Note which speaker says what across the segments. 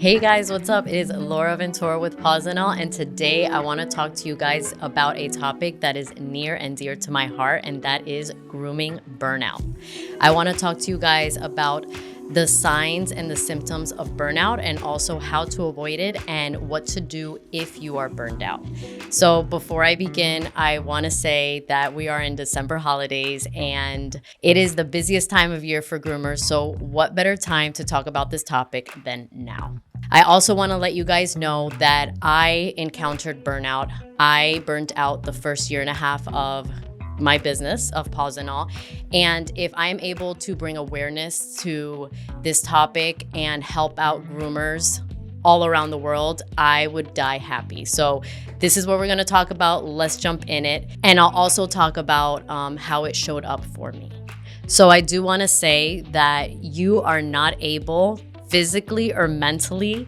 Speaker 1: Hey guys, what's up? It is Laura Ventura with Pawz and All, and today I want to talk to you guys about a topic that is near and dear to my heart, and that is grooming burnout. I want to talk to you guys about the signs and the symptoms of burnout and also how to avoid it and what to do if you are burned out. So before I begin, I want to say that we are in December holidays and it is the busiest time of year for groomers. So what better time to talk about this topic than now? I also want to let you guys know that I encountered burnout. I burnt out the first year and a half of my business of Pawz and All. And if I'm able to bring awareness to this topic and help out groomers all around the world, I would die happy. So this is what we're going to talk about. Let's jump in it. And I'll also talk about how it showed up for me. So I do want to say that you are not able physically or mentally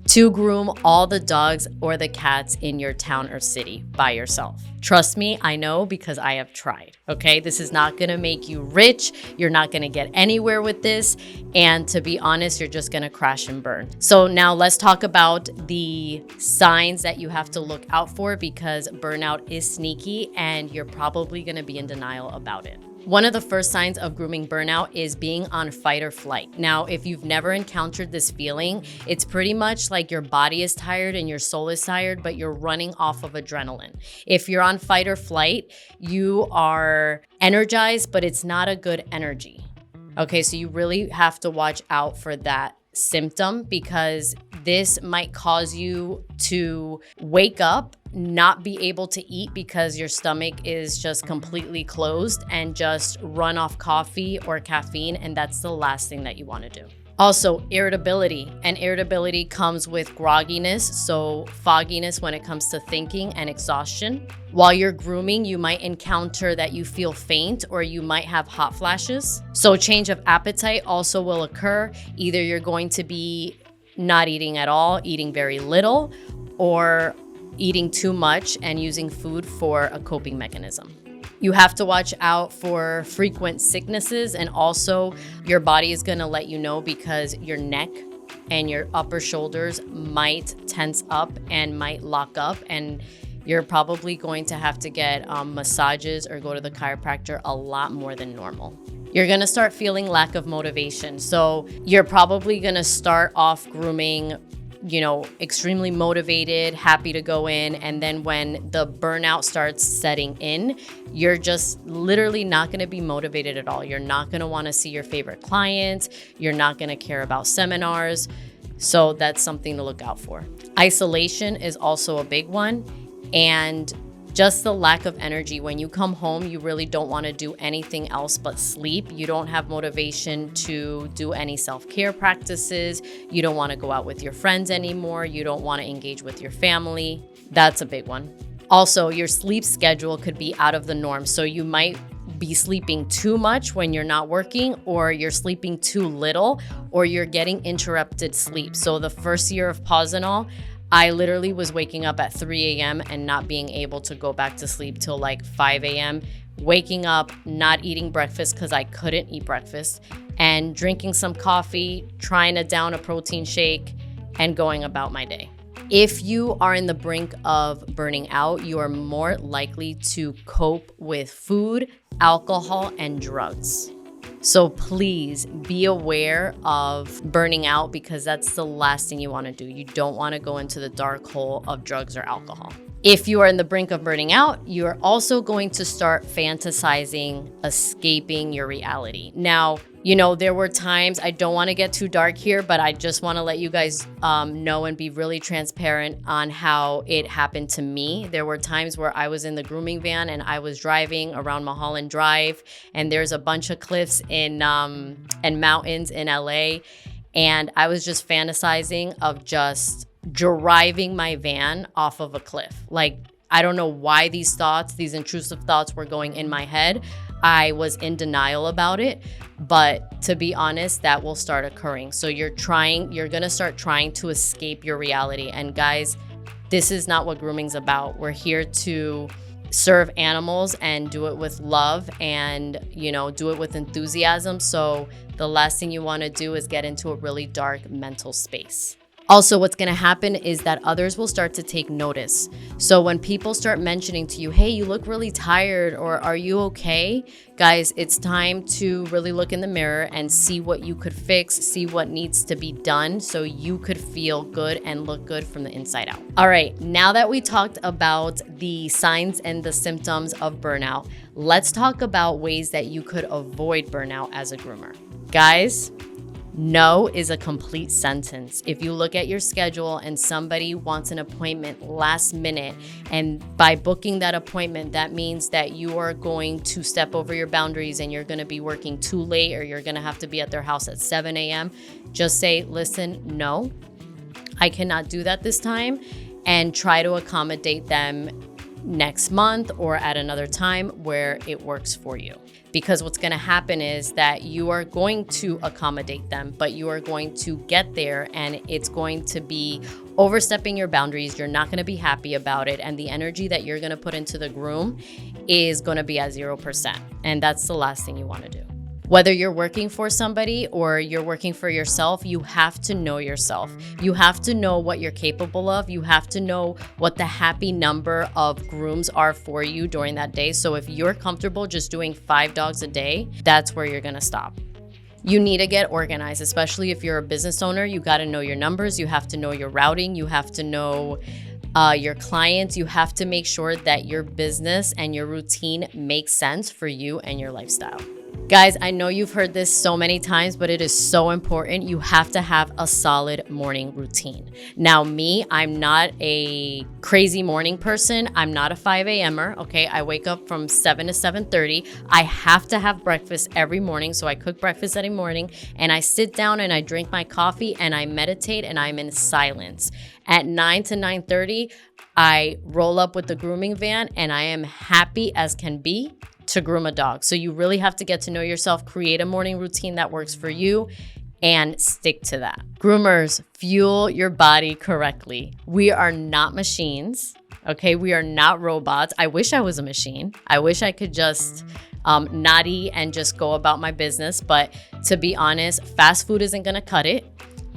Speaker 1: to groom all the dogs or the cats in your town or city by yourself. Trust me, I know because I have tried, okay? This is not gonna make you rich. You're not gonna get anywhere with this. And to be honest, you're just gonna crash and burn. So now let's talk about the signs that you have to look out for because burnout is sneaky and you're probably gonna be in denial about it. One of the first signs of grooming burnout is being on fight or flight. Now, if you've never encountered this feeling, it's pretty much like your body is tired and your soul is tired, but you're running off of adrenaline. If you're on fight or flight, you are energized, but it's not a good energy. Okay, so you really have to watch out for that symptom because this might cause you to wake up, not be able to eat because your stomach is just completely closed and just run off coffee or caffeine, and that's the last thing that you want to do. Also, irritability, and irritability comes with grogginess, so fogginess when it comes to thinking and exhaustion. While you're grooming, you might encounter that you feel faint or you might have hot flashes. So change of appetite also will occur. Either you're going to be not eating at all, eating very little, or eating too much and using food for a coping mechanism. You have to watch out for frequent sicknesses, and also your body is going to let you know because your neck and your upper shoulders might tense up and might lock up, and you're probably going to have to get massages or go to the chiropractor a lot more than normal. You're going to start feeling lack of motivation. So you're probably going to start off grooming extremely motivated, happy to go in. And then when the burnout starts setting in, you're just literally not going to be motivated at all. You're not going to want to see your favorite clients. You're not going to care about seminars. So that's something to look out for. Isolation is also a big one. And just the lack of energy. When you come home, you really don't want to do anything else but sleep. You don't have motivation to do any self-care practices. You don't want to go out with your friends anymore. You don't want to engage with your family. That's a big one. Also, your sleep schedule could be out of the norm. So you might be sleeping too much when you're not working, or you're sleeping too little, or you're getting interrupted sleep. So the first year of Pawz and All, I literally was waking up at 3 a.m. and not being able to go back to sleep till like 5 a.m., waking up, not eating breakfast because I couldn't eat breakfast, and drinking some coffee, trying to down a protein shake, and going about my day. If you are in the brink of burning out, you are more likely to cope with food, alcohol, and drugs. So please be aware of burning out because that's the last thing you want to do. You don't want to go into the dark hole of drugs or alcohol. If you are in the brink of burning out, you are also going to start fantasizing, escaping your reality. Now, there were times, I don't want to get too dark here, but I just want to let you guys know and be really transparent on how it happened to me. There were times where I was in the grooming van and I was driving around Mulholland Drive, and there's a bunch of cliffs and mountains in LA, and I was just fantasizing of just driving my van off of a cliff. Like, I don't know why these intrusive thoughts were going in my head. I was in denial about it, but to be honest, that will start occurring. So you're going to start trying to escape your reality. And guys, this is not what grooming's about. We're here to serve animals and do it with love and, do it with enthusiasm. So the last thing you want to do is get into a really dark mental space. Also, what's going to happen is that others will start to take notice. So when people start mentioning to you, hey, you look really tired, or are you okay? Guys, it's time to really look in the mirror and see what you could fix, see what needs to be done so you could feel good and look good from the inside out. All right, now that we talked about the signs and the symptoms of burnout, let's talk about ways that you could avoid burnout as a groomer. Guys, no is a complete sentence. If you look at your schedule and somebody wants an appointment last minute, and by booking that appointment, that means that you are going to step over your boundaries and you're going to be working too late, or you're going to have to be at their house at 7 a.m., just say, listen, no, I cannot do that this time, and try to accommodate them next month or at another time where it works for you. Because what's going to happen is that you are going to accommodate them, but you are going to get there and it's going to be overstepping your boundaries. You're not going to be happy about it. And the energy that you're going to put into the groom is going to be at 0%. And that's the last thing you want to do. Whether you're working for somebody or you're working for yourself, you have to know yourself. You have to know what you're capable of. You have to know what the happy number of grooms are for you during that day. So if you're comfortable just doing 5 dogs a day, that's where you're gonna stop. You need to get organized, especially if you're a business owner. You gotta know your numbers. You have to know your routing. You have to know your clients. You have to make sure that your business and your routine makes sense for you and your lifestyle. Guys, I know you've heard this so many times, but it is so important. You have to have a solid morning routine. Now, me, I'm not a crazy morning person. I'm not a 5 a.m.er, okay? I wake up from 7 to 7:30. I have to have breakfast every morning, so I cook breakfast every morning, and I sit down and I drink my coffee and I meditate and I'm in silence. At 9 to 9:30, I roll up with the grooming van and I am happy as can be to groom a dog. So you really have to get to know yourself, create a morning routine that works for you, and stick to that. Groomers, fuel your body correctly. We are not machines, okay? We are not robots. I wish I was a machine. I wish I could just not eat and just go about my business. But to be honest, fast food isn't gonna cut it.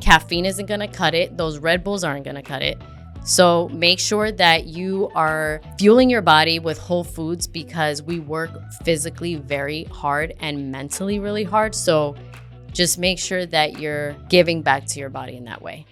Speaker 1: Caffeine isn't gonna cut it. Those Red Bulls aren't gonna cut it. So make sure that you are fueling your body with whole foods, because we work physically very hard and mentally really hard. So just make sure that you're giving back to your body in that way.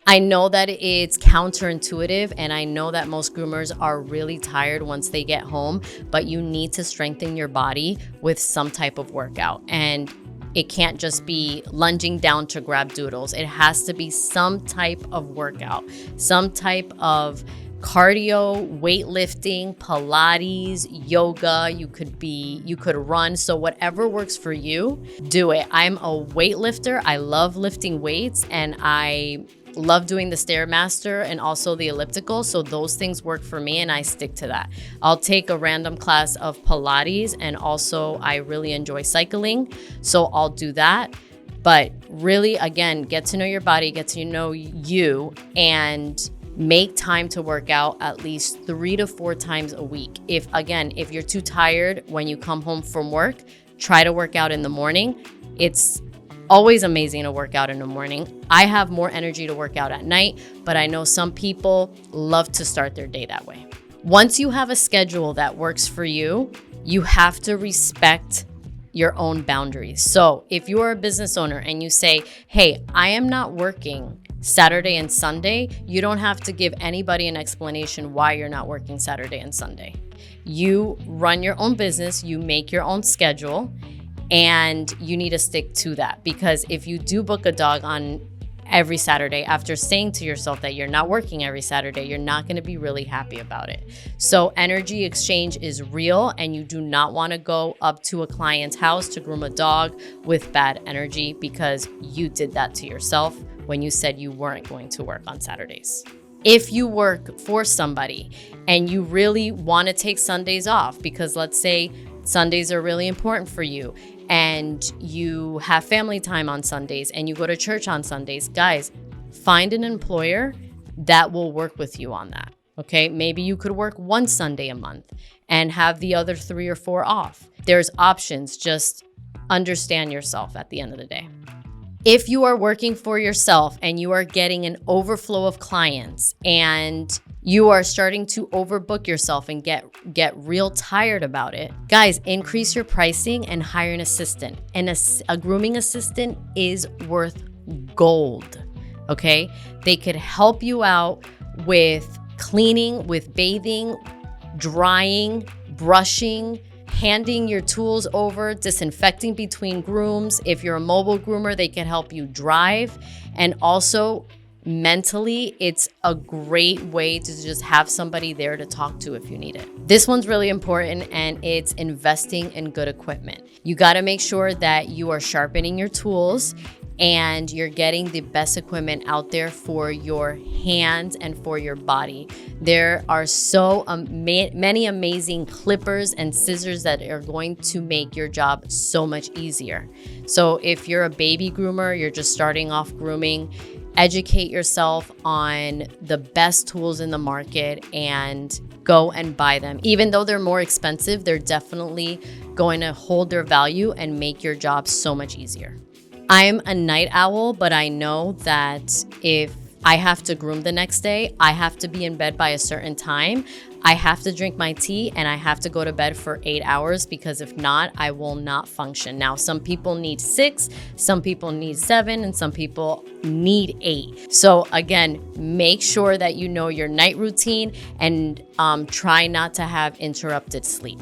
Speaker 1: I know that it's counterintuitive, and I know that most groomers are really tired once they get home, but you need to strengthen your body with some type of workout. And it can't just be lunging down to grab doodles. It has to be some type of workout, some type of cardio, weightlifting, Pilates, yoga. You could run. So whatever works for you, do it. I'm a weightlifter. I love lifting weights, and I love doing the Stairmaster and also the elliptical. So those things work for me and I stick to that. I'll take a random class of Pilates, and also I really enjoy cycling. So I'll do that. But really, again, get to know your body, get to know you, and make time to work out at least 3 to 4 times a week. If you're too tired when you come home from work, try to work out in the morning. It's always amazing to work out in the morning. I have more energy to work out at night, but I know some people love to start their day that way. Once you have a schedule that works for you, you have to respect your own boundaries. So if you are a business owner and you say, hey, I am not working Saturday and Sunday, you don't have to give anybody an explanation why you're not working Saturday and Sunday. You run your own business, you make your own schedule, and you need to stick to that. Because if you do book a dog on every Saturday after saying to yourself that you're not working every Saturday, you're not going to be really happy about it. So energy exchange is real, and you do not want to go up to a client's house to groom a dog with bad energy, because you did that to yourself when you said you weren't going to work on Saturdays. If you work for somebody and you really want to take Sundays off, because let's say Sundays are really important for you, and you have family time on Sundays and you go to church on Sundays, guys, find an employer that will work with you on that. Okay, maybe you could work 1 Sunday a month and have the other 3 or 4 off. There's options. Just understand yourself at the end of the day. If you are working for yourself and you are getting an overflow of clients and you are starting to overbook yourself and get real tired about it, guys, increase your pricing and hire an assistant. And a grooming assistant is worth gold, okay? They could help you out with cleaning, with bathing, drying, brushing, handing your tools over, disinfecting between grooms. If you're a mobile groomer, they can help you drive. And also mentally, it's a great way to just have somebody there to talk to if you need it. This one's really important, and it's investing in good equipment. You got to make sure that you are sharpening your tools and you're getting the best equipment out there for your hands and for your body. There are so many amazing clippers and scissors that are going to make your job so much easier. So if you're a baby groomer, you're just starting off grooming, educate yourself on the best tools in the market and go and buy them. Even though they're more expensive, they're definitely going to hold their value and make your job so much easier. I'm a night owl, but I know that if I have to groom the next day, I have to be in bed by a certain time. I have to drink my tea and I have to go to bed for 8 hours, because if not, I will not function. Now, some people need 6, some people need 7, and some people need 8. So again, make sure that you know your night routine and try not to have interrupted sleep.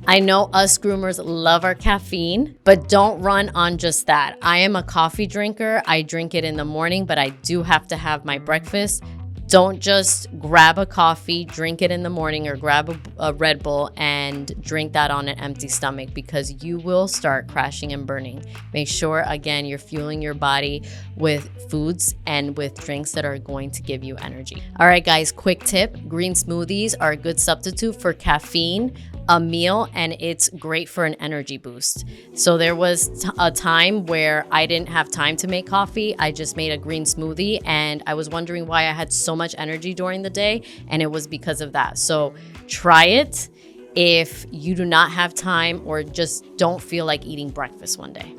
Speaker 1: I know us groomers love our caffeine, but don't run on just that. I am a coffee drinker. I drink it in the morning, but I do have to have my breakfast. Don't just grab a coffee, drink it in the morning, or grab a Red Bull and drink that on an empty stomach, because you will start crashing and burning. Make sure, again, you're fueling your body with foods and with drinks that are going to give you energy. All right, guys, quick tip. Green smoothies are a good substitute for caffeine, a meal, and it's great for an energy boost. So there was a time where I didn't have time to make coffee. I just made a green smoothie, and I was wondering why I had so much energy during the day, and it was because of that. So try it if you do not have time or just don't feel like eating breakfast one day.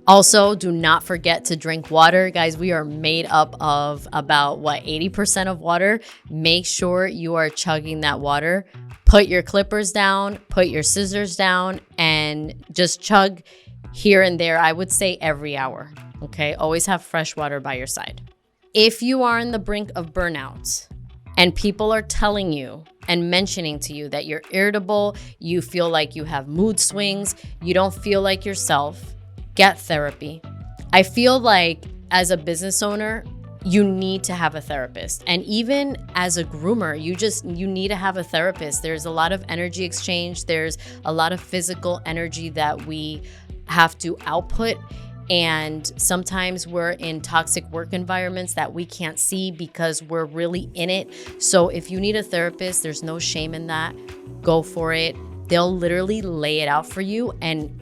Speaker 1: Also, do not forget to drink water. Guys, we are made up of about 80% of water. Make sure you are chugging that water. Put your clippers down, put your scissors down, and just chug here and there. I would say every hour, okay? Always have fresh water by your side. If you are on the brink of burnout and people are telling you and mentioning to you that you're irritable, you feel like you have mood swings, you don't feel like yourself, get therapy. I feel like as a business owner, you need to have a therapist. And even as a groomer, you need to have a therapist. There's a lot of energy exchange. There's a lot of physical energy that we have to output. And sometimes we're in toxic work environments that we can't see because we're really in it. So if you need a therapist, there's no shame in that. Go for it. They'll literally lay it out for you, and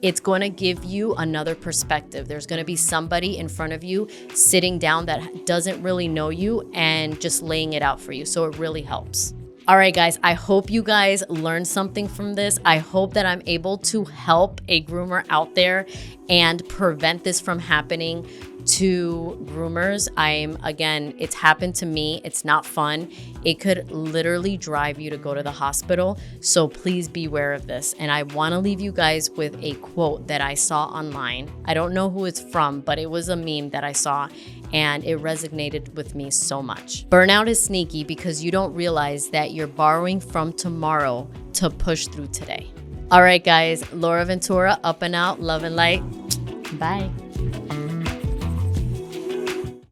Speaker 1: it's going to give you another perspective. There's going to be somebody in front of you sitting down that doesn't really know you and just laying it out for you. So it really helps. All right, guys, I hope you guys learned something from this. I hope that I'm able to help a groomer out there and prevent this from happening to groomers. Again, it's happened to me. It's not fun. It could literally drive you to go to the hospital. So please beware of this. And I want to leave you guys with a quote that I saw online. I don't know who it's from, but it was a meme that I saw, and it resonated with me so much. Burnout is sneaky because you don't realize that you're borrowing from tomorrow to push through today. All right, guys, Laura Ventura, up and out, love and light. Bye.